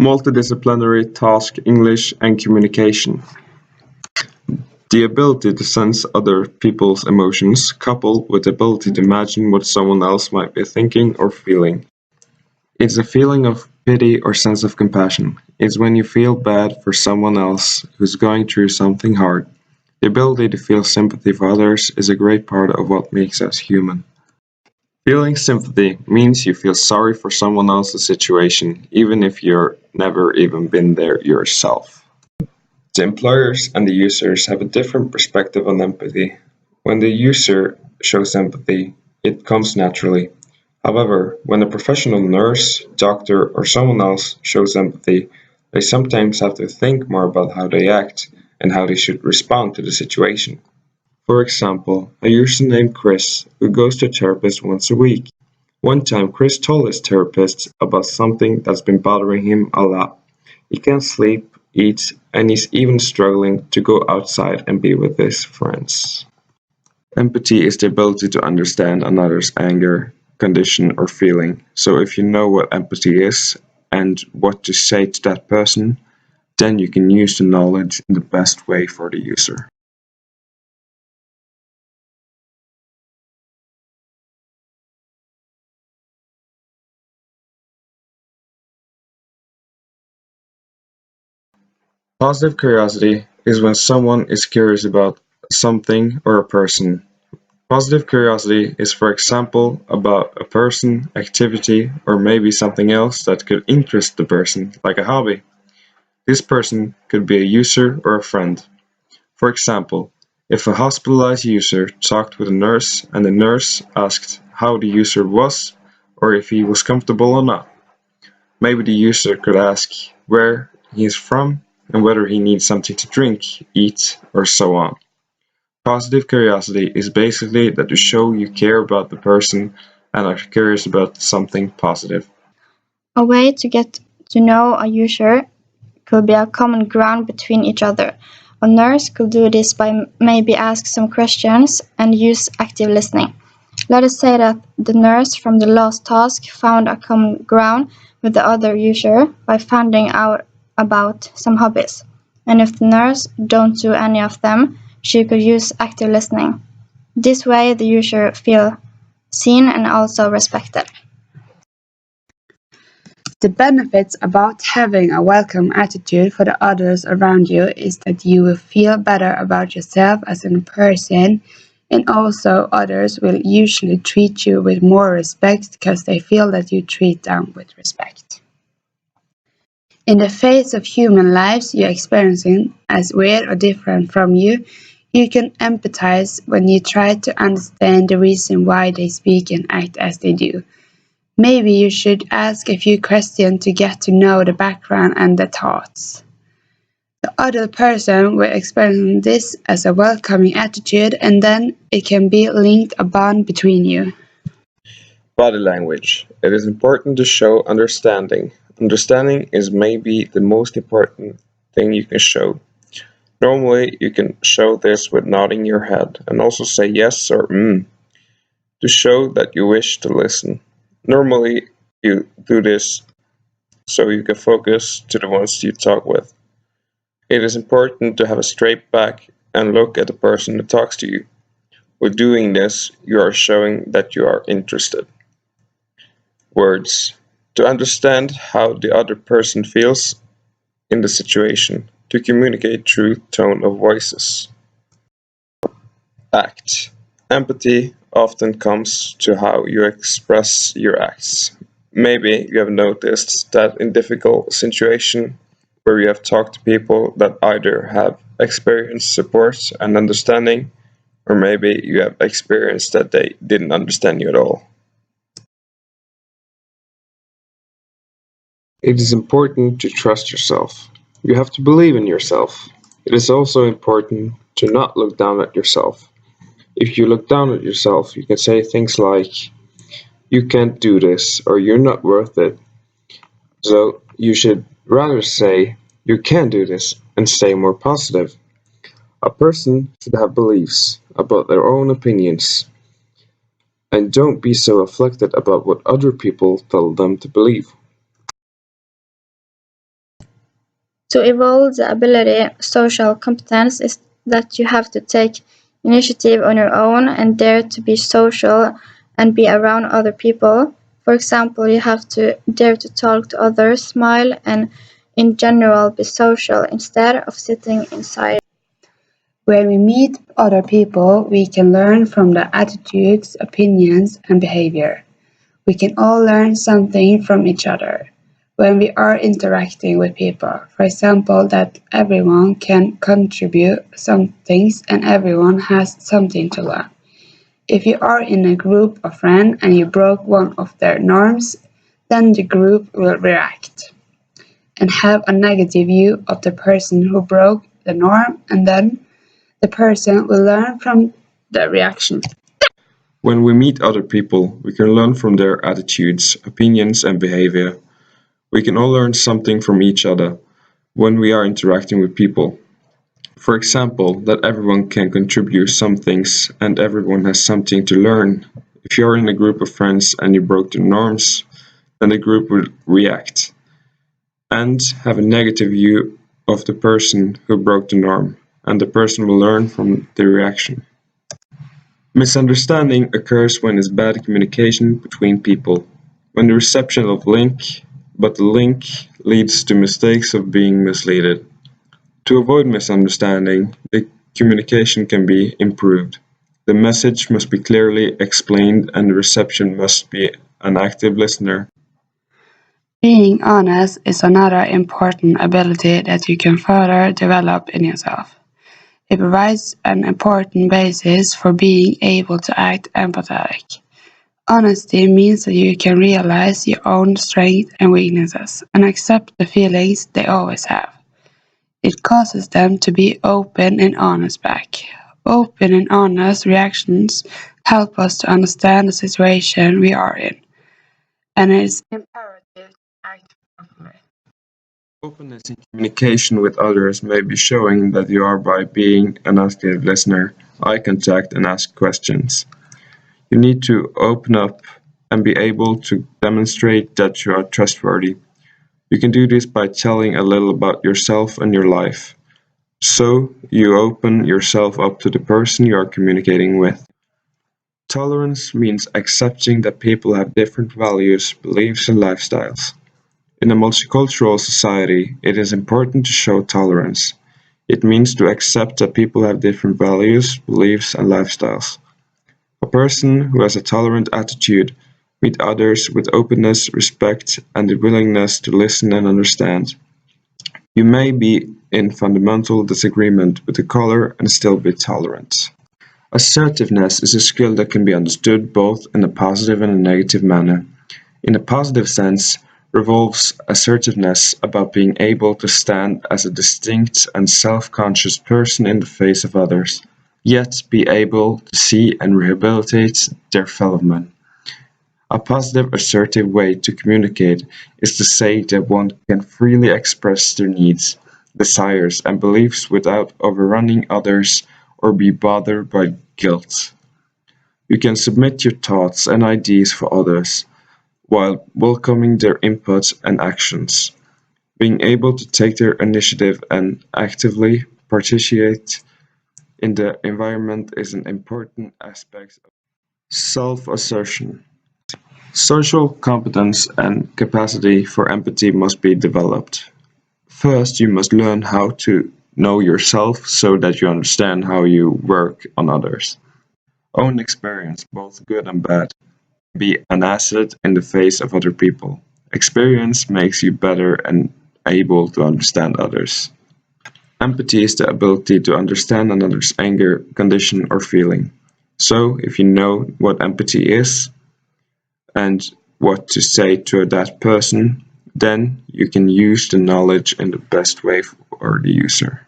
Multidisciplinary task English and communication. The ability to sense other people's emotions, coupled with the ability to imagine what someone else might be thinking or feeling. It's a feeling of pity or sense of compassion. It's when you feel bad for someone else who's going through something hard. The ability to feel sympathy for others is a great part of what makes us human. Feeling sympathy means you feel sorry for someone else's situation, even if you've never even been there yourself. The employers and the users have a different perspective on empathy. When the user shows empathy, it comes naturally. However, when a professional nurse, doctor, or someone else shows empathy, they sometimes have to think more about how they act and how they should respond to the situation. For example, a user named Chris who goes to a therapist once a week. One time Chris told his therapist about something that's been bothering him a lot. He can't sleep, eat, and he's even struggling to go outside and be with his friends. Empathy is the ability to understand another's anger, condition, or feeling. So if you know what empathy is and what to say to that person, then you can use the knowledge in the best way for the user. Positive curiosity is when someone is curious about something or a person. Positive curiosity is, for example, about a person, activity, or maybe something else that could interest the person, like a hobby. This person could be a user or a friend. For example, if a hospitalized user talked with a nurse and the nurse asked how the user was or if he was comfortable or not, maybe the user could ask where he is from and whether he needs something to drink, eat, or so on. Positive curiosity is basically that you show you care about the person and are curious about something positive. A way to get to know a user could be a common ground between each other. A nurse could do this by maybe ask some questions and use active listening. Let us say that the nurse from the last task found a common ground with the other user by finding out about some hobbies. And if the nurse don't do any of them, she could use active listening. This way the user feel seen and also respected. The benefits about having a welcome attitude for the others around you is that you will feel better about yourself as a person, and also others will usually treat you with more respect because they feel that you treat them with respect. In the face of human lives you're experiencing as weird or different from you, you can empathize when you try to understand the reason why they speak and act as they do. Maybe you should ask a few questions to get to know the background and the thoughts. The other person will experience this as a welcoming attitude, and then it can be linked a bond between you. Body language. It is important to show understanding. Understanding is maybe the most important thing you can show. Normally, you can show this with nodding your head and also say yes or to show that you wish to listen. Normally, you do this so you can focus to the ones you talk with. It is important to have a straight back and look at the person who talks to you. With doing this, you are showing that you are interested. Words. To understand how the other person feels in the situation. To communicate through tone of voices. Act. Empathy often comes to how you express your acts. Maybe you have noticed that in difficult situations where you have talked to people that either have experienced support and understanding, or maybe you have experienced that they didn't understand you at all. It is important to trust yourself. You have to believe in yourself. It is also important to not look down at yourself. If you look down at yourself, you can say things like, you can't do this, or you're not worth it. So you should rather say, you can do this, and stay more positive. A person should have beliefs about their own opinions, and don't be so afflicted about what other people tell them to believe. To evolve the ability, social competence is that you have to take initiative on your own and dare to be social and be around other people. For example, you have to dare to talk to others, smile, and in general be social instead of sitting inside. When we meet other people, we can learn from their attitudes, opinions, and behavior. We can all learn something from each other when we are interacting with people. For example, that everyone can contribute some things and everyone has something to learn. If you are in a group of friends and you broke one of their norms, then the group will react and have a negative view of the person who broke the norm, and then the person will learn from the reaction. When we meet other people, we can learn from their attitudes, opinions, and behavior. We can all learn something from each other when we are interacting with people. For example, that everyone can contribute some things and everyone has something to learn. If you're in a group of friends and you broke the norms, then the group will react and have a negative view of the person who broke the norm, and the person will learn from the reaction. Misunderstanding occurs when there's bad communication between people, when the reception of link, but the link leads to mistakes of being misleaded. To avoid misunderstanding, the communication can be improved. The message must be clearly explained and the reception must be an active listener. Being honest is another important ability that you can further develop in yourself. It provides an important basis for being able to act empathetic. Honesty means that you can realize your own strengths and weaknesses and accept the feelings they always have. It causes them to be open and honest back. Open and honest reactions help us to understand the situation we are in, and it is imperative to act properly. Openness in communication with others may be showing that you are by being an active listener, eye contact, and ask questions. You need to open up and be able to demonstrate that you are trustworthy. You can do this by telling a little about yourself and your life. So, you open yourself up to the person you are communicating with. Tolerance means accepting that people have different values, beliefs, and lifestyles. In a multicultural society, it is important to show tolerance. It means to accept that people have different values, beliefs, and lifestyles. A person who has a tolerant attitude meets others with openness, respect, and the willingness to listen and understand. You may be in fundamental disagreement with the color and still be tolerant. Assertiveness is a skill that can be understood both in a positive and a negative manner. In a positive sense, revolves assertiveness about being able to stand as a distinct and self-conscious person in the face of others, yet be able to see and rehabilitate their fellow men. A positive assertive way to communicate is to say that one can freely express their needs, desires, and beliefs without overrunning others or be bothered by guilt. You can submit your thoughts and ideas for others, while welcoming their inputs and actions. Being able to take their initiative and actively participate in the environment is an important aspect of self-assertion. Social competence and capacity for empathy must be developed. First, you must learn how to know yourself so that you understand how you work on others. Own experience, both good and bad, be an asset in the face of other people. Experience makes you better and able to understand others. Empathy is the ability to understand another's anger, condition, or feeling. So, if you know what empathy is and what to say to that person, then you can use the knowledge in the best way for the user.